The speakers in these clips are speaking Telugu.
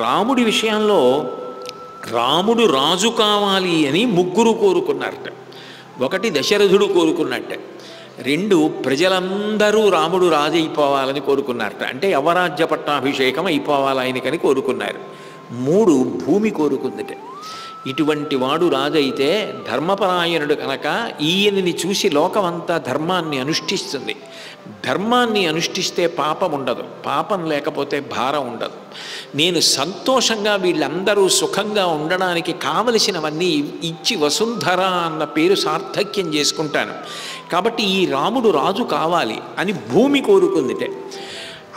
రాముడి విషయంలో రాముడు రాజు కావాలి అని ముగ్గురు కోరుకున్నారట. ఒకటి దశరథుడు కోరుకున్నట్ట, రెండు ప్రజలందరూ రాముడు రాజు అయిపోవాలని కోరుకున్నారట, అంటే యవరాజ్య పట్టాభిషేకం అయిపోవాలి ఆయనకని కోరుకున్నారు. మూడు భూమి కోరుకుందిట. ఇటువంటి వాడు రాజైతే ధర్మపరాయణుడు కనుక ఈయనని చూసి లోకమంతా ధర్మాన్ని అనుష్ఠిస్తుంది. ధర్మాన్ని అనుష్ఠిస్తే పాపం ఉండదు, పాపం లేకపోతే భారం ఉండదు. నేను సంతోషంగా వీళ్ళందరూ సుఖంగా ఉండడానికి కావలసినవన్నీ ఇచ్చి వసుంధర అన్న పేరు సార్థక్యం చేసుకుంటాను. కాబట్టి ఈ రాముడు రాజు కావాలి అని భూమి కోరుకుందిటే.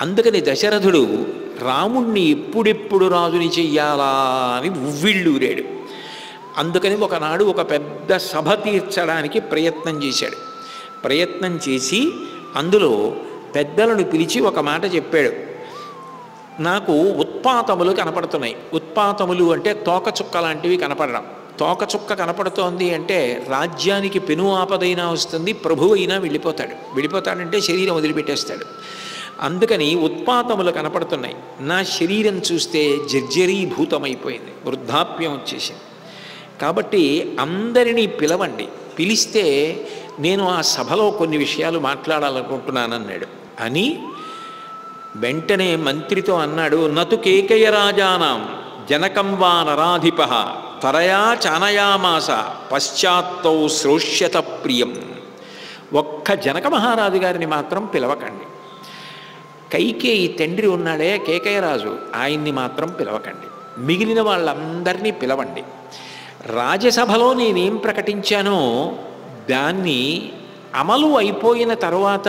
అందుకని దశరథుడు రాముణ్ణి ఎప్పుడెప్పుడు రాజుని చెయ్యాలా అని ఉవ్విళ్ళూరాడు. అందుకని ఒకనాడు ఒక పెద్ద సభ తీర్చడానికి ప్రయత్నం చేశాడు. ప్రయత్నం చేసి అందులో పెద్దలను పిలిచి ఒక మాట చెప్పాడు. నాకు ఉత్పాతములు కనపడుతున్నాయి. ఉత్పాతములు అంటే తోకచుక్క లాంటివి కనపడడం. తోకచుక్క కనపడుతోంది అంటే రాజ్యానికి పెను ఆపదైనా వస్తుంది, ప్రభువు అయినా వెళ్ళిపోతాడంటే శరీరం వదిలిపెట్టేస్తాడు. అందుకని ఉత్పాతములు కనపడుతున్నాయి. నా శరీరం చూస్తే జర్జరీభూతమైపోయింది, వృద్ధాప్యం వచ్చేసింది. కాబట్టి అందరినీ పిలవండి, పిలిస్తే నేను ఆ సభలో కొన్ని విషయాలు మాట్లాడాలనుకుంటున్నానన్నాడు. అని వెంటనే మంత్రితో అన్నాడు, నతు కేకయ రాజానాం జనకం వా నరాధిప తరయా చానయామాస పశ్చాత్తౌ శ్రోష్యత ప్రియం. ఒక్క జనక మహారాజు గారిని మాత్రం పిలవకండి. కైకేయి తండ్రి ఉన్నాడే కేకయరాజు, ఆయన్ని మాత్రం పిలవకండి. మిగిలిన వాళ్ళందరినీ పిలవండి. రాజ్యసభలో నేనేం ప్రకటించానో దాన్ని అమలు అయిపోయిన తర్వాత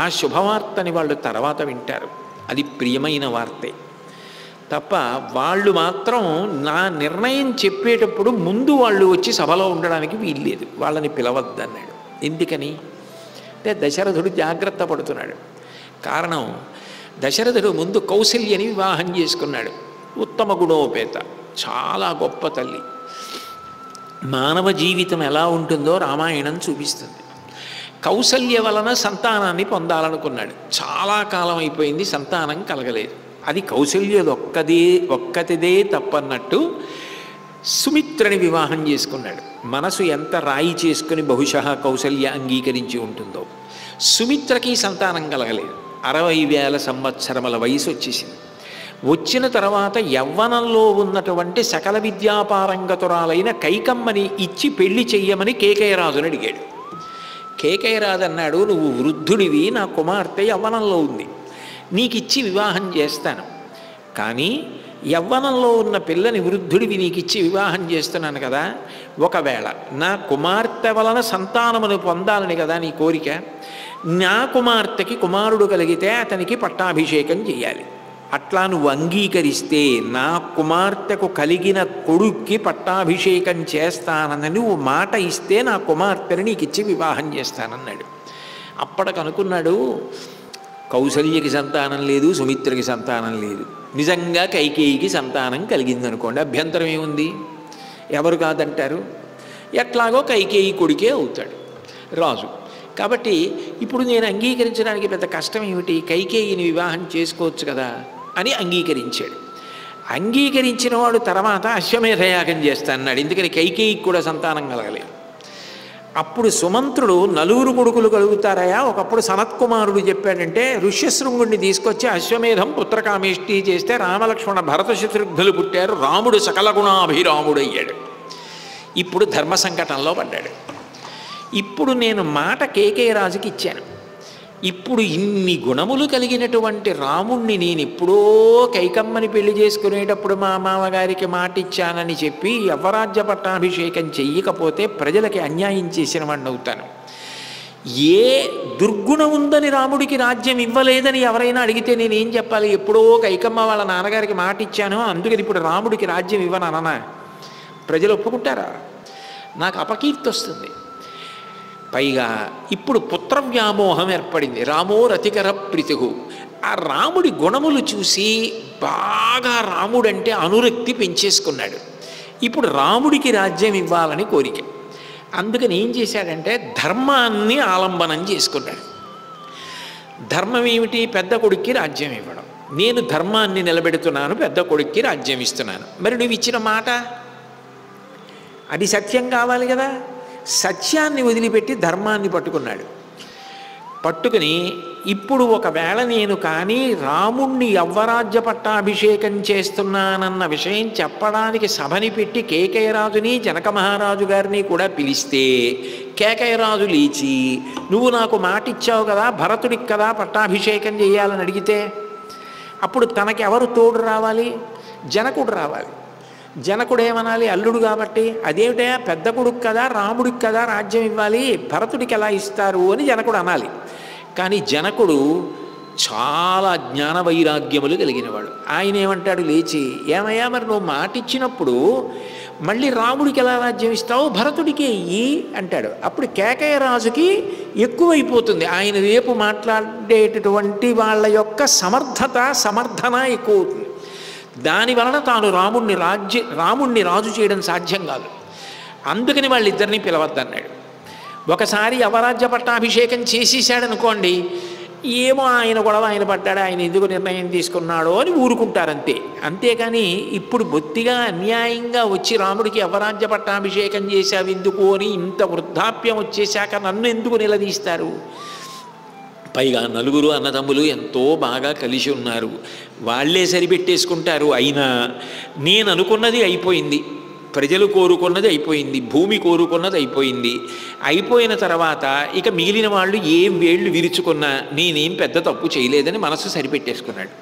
ఆ శుభవార్తని వాళ్ళు తర్వాత వింటారు. అది ప్రియమైన వార్తే తప్ప వాళ్ళు మాత్రం నా నిర్ణయం చెప్పేటప్పుడు ముందు వాళ్ళు వచ్చి సభలో ఉండడానికి వీల్లేదు, వాళ్ళని పిలవద్దన్నాడు. ఎందుకని అంటే దశరథుడు జాగ్రత్త పడుతున్నాడు. కారణం, దశరథుడు ముందు కౌసల్యని వివాహం చేసుకున్నాడు. ఉత్తమ గుణోపేత, చాలా గొప్ప తల్లి. మానవ జీవితం ఎలా ఉంటుందో రామాయణం చూపిస్తుంది. కౌసల్య వలన సంతానాన్ని పొందాలనుకున్నాడు. చాలా కాలం అయిపోయింది, సంతానం కలగలేదు. అది ఒక్కతిదే తప్పన్నట్టు సుమిత్రని వివాహం చేసుకున్నాడు. మనసు ఎంత రాయి చేసుకుని బహుశా కౌసల్య అంగీకరించి ఉంటుందో. సుమిత్రకి సంతానం కలగలేదు. 60,000 సంవత్సరముల వయసు వచ్చేసింది. వచ్చిన తర్వాత యవ్వనంలో ఉన్నటువంటి సకల విద్యాపారంగతురాలైన కైకమ్మని ఇచ్చి పెళ్లి చెయ్యమని కేకయరాజుని అడిగాడు. కేకయరాజు అన్నాడు, నువ్వు వృద్ధుడివి, నా కుమార్తె యవ్వనంలో ఉంది, నీకిచ్చి వివాహం చేస్తాను. కానీ యవ్వనంలో ఉన్న పిల్లని వృద్ధుడివి నీకిచ్చి వివాహం చేస్తున్నాను కదా, ఒకవేళ నా కుమార్తె వలన సంతానమును పొందాలని కదా నీ కోరిక, నా కుమార్తెకి కుమారుడు కలిగితే అతనికి పట్టాభిషేకం చేయాలి. అట్లా నువ్వు అంగీకరిస్తే నా కుమార్తెకు కలిగిన కొడుక్కి పట్టాభిషేకం చేస్తానని నువ్వు మాట ఇస్తే నా కుమార్తెని నీకు ఇచ్చి వివాహం చేస్తానన్నాడు. అప్పటికనుకున్నాడు, కౌసల్యకి సంతానం లేదు, సుమిత్రకి సంతానం లేదు, నిజంగా కైకేయికి సంతానం కలిగిందనుకోండి, అభ్యంతరం ఏముంది, ఎవరు కాదంటారు, ఎట్లాగో కైకేయి కొడుకే అవుతాడు రాజు. కాబట్టి ఇప్పుడు నేను అంగీకరించడానికి పెద్ద కష్టం ఏమిటి, కైకేయిని వివాహం చేసుకోవచ్చు కదా అని అంగీకరించాడు. అంగీకరించిన వాడు తర్వాత అశ్వమేధయాగం చేస్తానన్నాడు. ఎందుకని కైకేయికి కూడా సంతానం కలగలేదు. అప్పుడు సుమంత్రుడు 4 కొడుకులు కలుగుతారయా, ఒకప్పుడు సనత్కుమారుడు చెప్పాడంటే ఋష్యశృంగుడిని తీసుకొచ్చి అశ్వమేధం పుత్రకామేష్టి చేస్తే రామలక్ష్మణ భరత శత్రుఘ్నులు పుట్టారు, రాముడు సకల గుణాభిరాముడయ్యాడు. ఇప్పుడు ధర్మ సంకటంలో పడ్డాడు. ఇప్పుడు నేను మాట కేకయరాజుకి ఇచ్చాను. ఇప్పుడు ఇన్ని గుణములు కలిగినటువంటి రాముణ్ణి నేను ఎప్పుడో కైకమ్మని పెళ్లి చేసుకునేటప్పుడు మా మామగారికి మాట ఇచ్చానని చెప్పి యవ్వరాజ్య పట్టాభిషేకం చెయ్యకపోతే ప్రజలకి అన్యాయం చేసిన వాడిని అవుతాను. ఏ దుర్గుణం ఉందని రాముడికి రాజ్యం ఇవ్వలేదని ఎవరైనా అడిగితే నేనేం చెప్పాలి, ఎప్పుడో కైకమ్మ వాళ్ళ నాన్నగారికి మాట ఇచ్చాను అందుకని ఇప్పుడు రాముడికి రాజ్యం ఇవ్వనన్నా ప్రజలు ఒప్పుకుంటారా? నాకు అపకీర్తి వస్తుంది. పైగా ఇప్పుడు పుత్ర వ్యామోహం ఏర్పడింది. రామో రతికర ప్రీతిహు. ఆ రాముడి గుణములు చూసి బాగా రాముడంటే అనురక్తి పెంచేసుకున్నాడు. ఇప్పుడు రాముడికి రాజ్యం ఇవ్వాలని కోరిక. అందుకని ఏం చేశాడంటే ధర్మాన్ని ఆలంబనం చేసుకున్నాడు. ధర్మం ఏమిటి? పెద్ద కొడుక్కి రాజ్యం ఇవ్వడం. నేను ధర్మాన్ని నిలబెడుతున్నాను, పెద్ద కొడుక్కి రాజ్యం ఇస్తున్నాను. మరి నువ్వు ఇచ్చిన మాట అది సత్యం కావాలి కదా. సత్యాన్ని వదిలిపెట్టి ధర్మాన్ని పట్టుకున్నాడు. పట్టుకుని ఇప్పుడు ఒకవేళ నేను కానీ రాముణ్ణి యవ్వరాజ్య పట్టాభిషేకం చేస్తున్నానన్న విషయం చెప్పడానికి సభని పెట్టి కేకయరాజుని జనక మహారాజు గారిని కూడా పిలిస్తే కేకయరాజు లేచి నువ్వు నాకు మాట ఇచ్చావు కదా, భరతుడికి కదా పట్టాభిషేకం చేయాలని అడిగితే అప్పుడు తనకెవరు తోడు రావాలి? జనకుడు రావాలి. జనకుడు ఏమనాలి? అల్లుడు కాబట్టి అదేమిటా పెద్ద కొడుకు కదా, రాముడికి కదా రాజ్యం ఇవ్వాలి, భరతుడికి ఎలా ఇస్తారు అని జనకుడు అనాలి. కానీ జనకుడు చాలా జ్ఞాన వైరాగ్యములు కలిగినవాడు. ఆయన ఏమంటాడు లేచి, ఏమయ్యా మరి నువ్వు మాట ఇచ్చినప్పుడు మళ్ళీ రాముడికి ఎలా రాజ్యం ఇస్తావు, భరతుడికి ఇయ్యి అంటాడు. అప్పుడు కేకయ్య రాజుకి ఎక్కువైపోతుంది. ఆయన రేపు మాట్లాడేటటువంటి వాళ్ళ యొక్క సమర్థన ఎక్కువ అవుతుంది. దానివలన తాను రాముణ్ణి రాజు చేయడం సాధ్యం కాదు. అందుకని వాళ్ళిద్దరినీ పిలవద్దన్నాడు. ఒకసారి యవరాజ్య పట్టాభిషేకం చేసేసాడనుకోండి, ఏమో ఆయన గొడవ ఆయన పడ్డాడు, ఆయన ఎందుకు నిర్ణయం తీసుకున్నాడో అని ఊరుకుంటారంతే. అంతేకాని ఇప్పుడు బొత్తిగా అన్యాయంగా వచ్చి రాముడికి యవరాజ్య పట్టాభిషేకం చేశావు ఎందుకు అని ఇంత వృద్ధాప్యం వచ్చేశాక నన్ను ఎందుకు నిలదీస్తారు? పైగా నలుగురు అన్నదమ్ములు ఎంతో బాగా కలిసి ఉన్నారు, వాళ్ళే సరిపెట్టేసుకుంటారు. అయినా నేను అనుకున్నది అయిపోయింది, ప్రజలు కోరుకున్నది అయిపోయింది, భూమి కోరుకున్నది అయిపోయింది. అయిపోయిన తర్వాత ఇక మిగిలిన వాళ్ళు ఏం వేళ్ళు విరుచుకున్నా నేనేం పెద్ద తప్పు చేయలేదని మనసు సరిపెట్టేసుకున్నాడు.